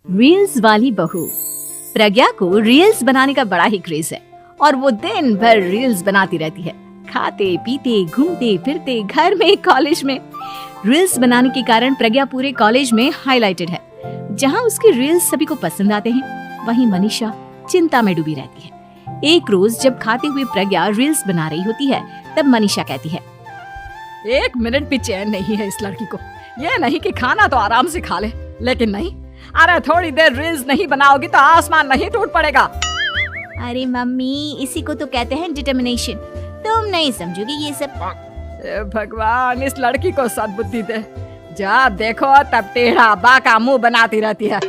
Reels वाली बहू। प्रज्ञा को रील्स बनाने का बड़ा ही क्रेज है और वो दिन भर रील्स बनाती रहती है। खाते पीते घूमते फिरते घर में कॉलेज में रील्स बनाने के कारण प्रज्ञा पूरे कॉलेज में हाईलाइटेड है। जहां उसके रील्स सभी को पसंद आते हैं, वहीं मनीषा चिंता में डूबी रहती है। एक रोज जब खाते हुए प्रज्ञा रील्स बना रही होती है, तब मनीषा कहती है, 1 मिनट भी चैन नहीं है इस लड़की को। ये नहीं कि खाना तो आराम से खा ले, लेकिन नहीं, अरे थोड़ी देर रील्स नहीं बनाओगी तो आसमान नहीं टूट पड़ेगा। अरे मम्मी, इसी को तो कहते हैं डिटर्मिनेशन। तुम नहीं समझोगी ये सब। भगवान, इस लड़की को सद्बुद्धि दे। जब देखो तब टेढ़ा बाका मुंह बनाती रहती है।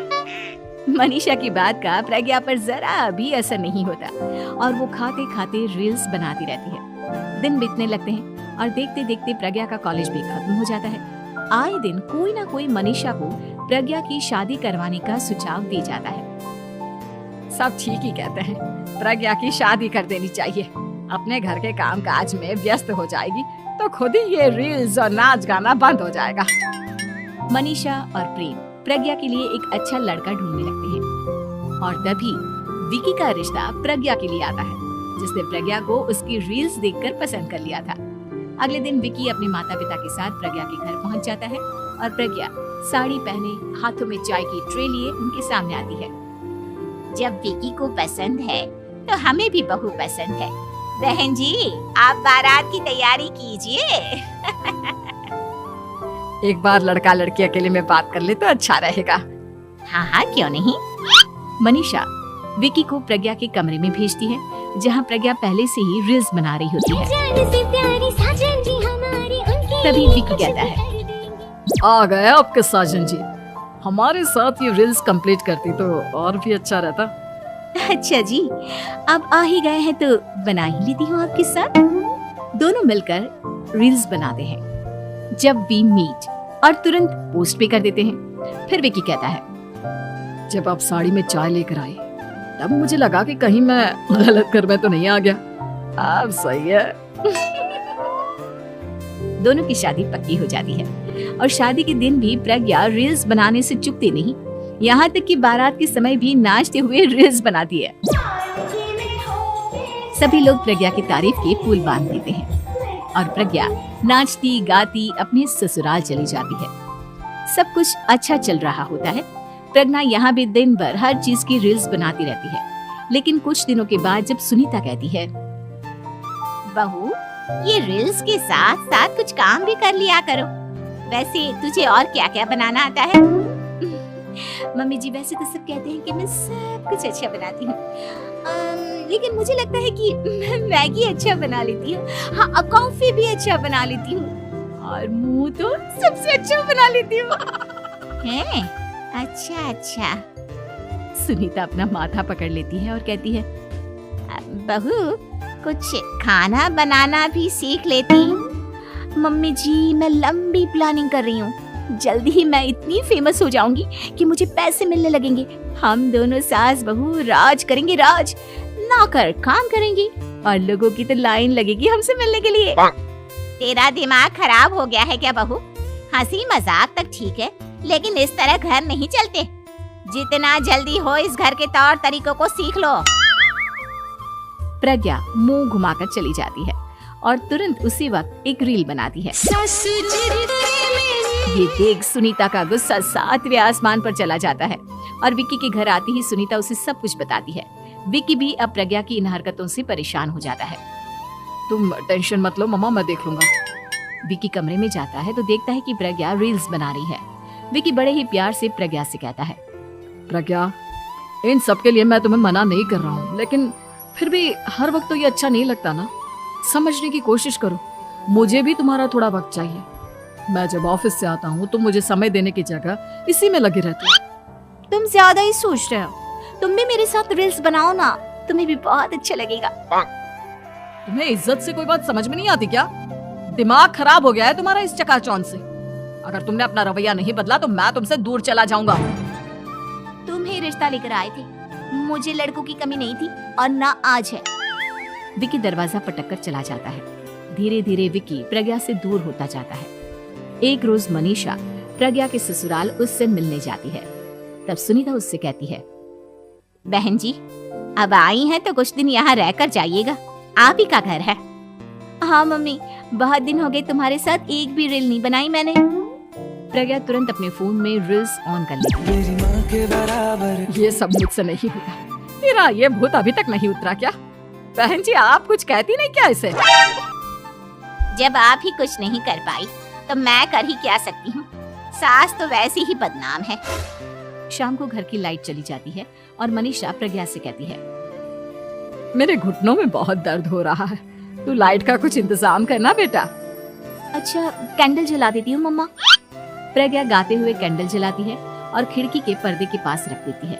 मनीषा की बात का प्रज्ञा पर जरा भी असर नहीं होता और वो खाते खाते रील्स बनाती रहती है। दिन बीतने लगते हैं और देखते देखते प्रज्ञा का कॉलेज भी खत्म हो जाता है। आए दिन कोई ना कोई मनीषा को प्रज्ञा की शादी करवाने का सुझाव दे जाता है। सब ठीक ही कहते हैं, प्रज्ञा की शादी कर देनी चाहिए। अपने घर के काम काज में व्यस्त हो जाएगी तो खुद ही ये रील्स और नाच गाना बंद हो जाएगा। मनीषा और प्रेम प्रज्ञा के लिए एक अच्छा लड़का ढूंढने लगते हैं और तभी विकी का रिश्ता प्रज्ञा के लिए आता है, जिसने प्रज्ञा को उसकी रील्स देखकर पसंद कर लिया था। अगले दिन विकी अपने माता पिता के साथ प्रज्ञा के घर पहुंच जाता है और प्रज्ञा साड़ी पहने हाथों में चाय की ट्रे लिए उनके सामने आती है। जब विकी को पसंद है तो हमें भी बहू पसंद है। बहन जी, आप बारात की तैयारी कीजिए। एक बार लड़का लड़की अकेले में बात कर ले तो अच्छा रहेगा। हाँ हाँ, क्यों नहीं। मनीषा विकी को प्रज्ञा के कमरे में भेजती है, जहाँ प्रज्ञा पहले से ही रील्स बना रही होती है। तभी विकी कहता है, आ गए आपके साजन जी। हमारे साथ ये रील्स कंप्लीट करती तो और भी अच्छा रहता। अच्छा जी, अब आ ही गए हैं तो बना ही लेती हूँ आपके साथ। दोनों मिलकर रील्स बनाते हैं। जब वी मीट और तुरंत पोस्ट भी कर देते हैं। फिर विकी कहता है, जब आप साड़ी में चाय लेकर आए तब मुझे लगा कि कहीं मैं गलत घर में तो नहीं आ गया। अब सही है। दोनों की शादी पक्की हो जाती है और शादी के दिन भी प्रज्ञा रील्स बनाने से चूकती नहीं। यहाँ तक कि बारात के समय भी नाचते हुए रील्स बनाती है। सभी लोग प्रज्ञा की तारीफ के पुल बांध देते हैं और प्रज्ञा नाचती गाती अपने ससुराल चली जाती है। सब कुछ अच्छा चल रहा होता है। प्रज्ञा यहाँ भी दिन भर हर चीज की रील्स बनाती रहती है। लेकिन कुछ दिनों के बाद जब सुनीता कहती है, बहू, ये रील्स के साथ साथ कुछ काम भी कर लिया करो। वैसे तुझे और क्या क्या बनाना आता है? मम्मी जी, वैसे तो सब कहते हैं कि मैं सब कुछ अच्छा बनाती हूँ, लेकिन मुझे लगता है कि मैं मैगी अच्छा बना लेती हूँ। हाँ, कॉफी भी अच्छा बना लेती हूँ और मुंह तो सबसे अच्छा बना लेती हूँ। हैं? अच्छा अच्छा। सुनीता अपना माथा पकड़ लेती है और कहती है, बहू, कुछ खाना बनाना भी सीख लेती। मम्मी जी, मैं लंबी प्लानिंग कर रही हूँ। जल्दी ही मैं इतनी फेमस हो जाऊंगी कि मुझे पैसे मिलने लगेंगे। हम दोनों सास बहू राज करेंगे, राज। नौकर काम करेंगे और लोगों की तो लाइन लगेगी हमसे मिलने के लिए। तेरा दिमाग खराब हो गया है क्या बहू? हंसी मजाक तक ठीक है, लेकिन इस तरह घर नहीं चलते। जितना जल्दी हो इस घर के तौर तरीकों को सीख लो। प्रज्ञा मुंह घुमाकर चली जाती है और तुरंत उसी वक्त एक रील बनाती है। ये देख सुनीता का गुस्सा 7वें आसमान पर चला जाता है और विक्की के घर आती ही सुनीता उसे सब कुछ बताती है। विक्की भी अब प्रज्ञा की इन हरकतों से परेशान हो जाता है। तुम टेंशन मत लो मम्मा, मैं देख लूंगा। विक्की कमरे में जाता है तो देखता है कि प्रज्ञा रील्स बना रही है। विक्की बड़े ही प्यार से प्रज्ञा से कहता है, प्रज्ञा, इन सब के लिए मैं तुम्हें मना नहीं कर रहा हूँ, लेकिन फिर भी हर वक्त तो ये अच्छा नहीं लगता ना। समझने की कोशिश करो, मुझे भी तुम्हारा थोड़ा वक्त चाहिए। मैं जब ऑफिस से आता हूँ तो मुझे समय देने की जगह इसी में लगी रहती है। तुम ज्यादा ही सोच रहे हो। तुम भी मेरे साथ रील्स बनाओ ना, तुम्हें भी बहुत अच्छा लगेगा। तुम्हें इज्जत से कोई बात समझ में नहीं आती क्या? दिमाग खराब हो गया है तुम्हारा इस चकाचौंध से। अगर तुमने अपना रवैया नहीं बदला तो मैं तुमसे दूर चला जाऊंगा। तुम ही रिश्ता लेकर आए थे, मुझे लड़कों की कमी नहीं थी और ना आज है। विकी दरवाजा पटक कर चला जाता है। धीरे धीरे विकी प्रज्ञा से दूर होता जाता है। एक रोज मनीषा प्रज्ञा के ससुराल उससे मिलने जाती है। तब सुनीता उससे कहती है, बहन जी, अब आई हैं तो कुछ दिन यहाँ रहकर जाइएगा, आप ही का घर है। हाँ मम्मी, बहुत दिन हो गए तुम्हारे साथ एक भी रील नहीं बनाई मैंने। प्रज्ञा तुरंत अपने फोन में रील्स ऑन कर लेती है। ये सब मुझसे नहीं होगा। तेरा ये भूत अभी तक नहीं उतरा क्या? बहन जी, आप कुछ कहती नहीं क्या इसे? जब आप ही कुछ नहीं कर पाई तो मैं कर ही क्या सकती हूँ। सास तो वैसी ही बदनाम है। शाम को घर की लाइट चली जाती है और मनीषा प्रज्ञा से कहती है, मेरे घुटनों में बहुत दर्द हो रहा है, तू लाइट का कुछ इंतजाम करना बेटा। अच्छा, कैंडल जला देती हूँ मम्मा। प्रज्ञा गाते हुए कैंडल जलाती है और खिड़की के पर्दे के पास रख देती है।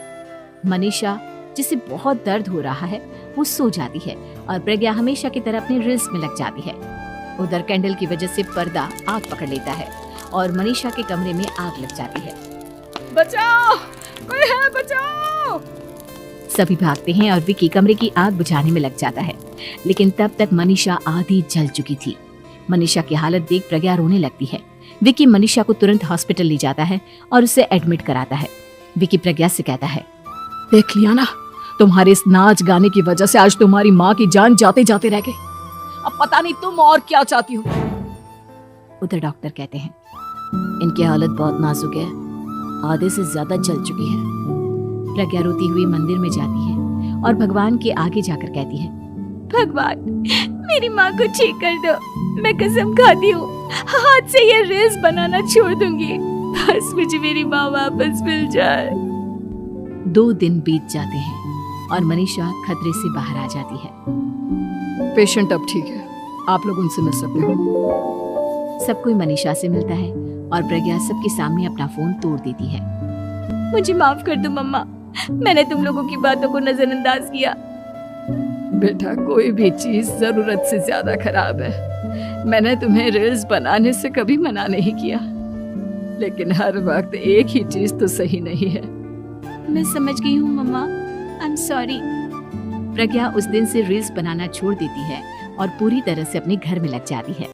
मनीषा, जिसे बहुत दर्द हो रहा है, वो सो जाती है और प्रज्ञा हमेशा की तरह अपने रील्स में लग जाती है। उधर कैंडल की वजह से पर्दा आग पकड़ लेता है और मनीषा के कमरे में आग लग जाती है। बचाओ, कोई है, बचाओ। सभी भागते हैं और विकी कमरे की आग बुझाने में लग जाता है, लेकिन तब तक मनीषा आधी जल चुकी थी। मनीषा की हालत देख प्रज्ञा रोने लगती है। विकी मनीषा को तुरंत हॉस्पिटल ले जाता है और उसे एडमिट कराता है। विकी प्रज्ञा से कहता है, देख लिया ना, तुम्हारे इस नाच गाने की वजह से आज तुम्हारी माँ की जान जाते जाते रह गई। अब पता नहीं तुम और क्या चाहती हो। उधर डॉक्टर कहते हैं, इनकी हालत बहुत नाजुक है, आधे से ज्यादा जल चुकी है। प्रज्ञा रोती हुई मंदिर में जाती है और भगवान के आगे जाकर कहती है, भगवान, मेरी माँ को ठीक कर दो। मैं कसम खाती हूँ, हाथ से ये रील्स बनाना छोड़ दूंगी। बस मुझे मेरी माँ वापस मिल जाए। 2 दिन बीत जाते हैं और मनीषा खतरे से बाहर आ जाती है। पेशेंट अब ठीक है, आप लोग उनसे मिल सकते हो। सब कोई मनीषा से मिलता है और प्रज्ञा सबके सामने अपना फोन तोड़ देती है। मुझे माफ कर दो मम्मा, मैंने तुम लोगों की बातों को नजरअंदाज किया। बेटा, कोई भी चीज जरूरत से ज्यादा खराब है। मैंने तुम्हें रील्स बनाने से कभी मना नहीं किया, लेकिन हर वक्त एक ही चीज तो सही नहीं है। मैं समझ गई हूँ मम्मा, आई एम सॉरी। प्रज्ञा उस दिन से रील्स बनाना छोड़ देती है और पूरी तरह से अपने घर में लग जाती है।